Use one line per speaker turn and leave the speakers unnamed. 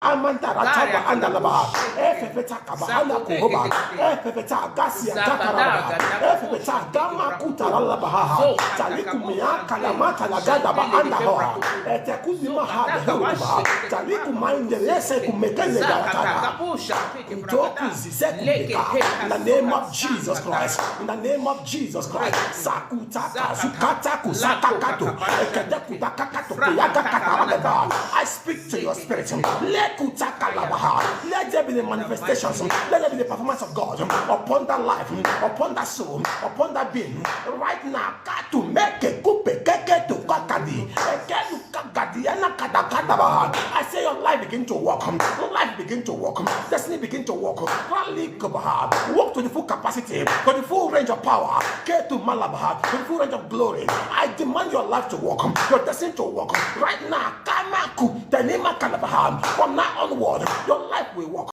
Amanda Rataba and Alaba, Efeta Kabana Kuba, Efeta Gasia Takaraba, Efeta Gama Kutalabaha, Talikumia Kalamata Lagadaba and Ahoa, Etekuzima Haba, Taliku mind the Rese Kumekele Gataka, in the name of Jesus Christ, in the name of Jesus Christ, Sakutaka, Sukata, Kusakakato, Ekedekutakato, Yagakata, I speak to your spirit. Let there be the manifestations, let there be the performance of God upon that life, upon that soul, upon that being. Right now, to make a coupe, to kakadi, I say your life begin to walk, life begin to walk, destiny begin to walk. Walk to the full capacity, to the full range of power, get to Malabaha, to the full range of glory. I demand your life to walk, your destiny to walk. Right now, Kamaku, the name of Kalabaha. From now onward, your life will walk.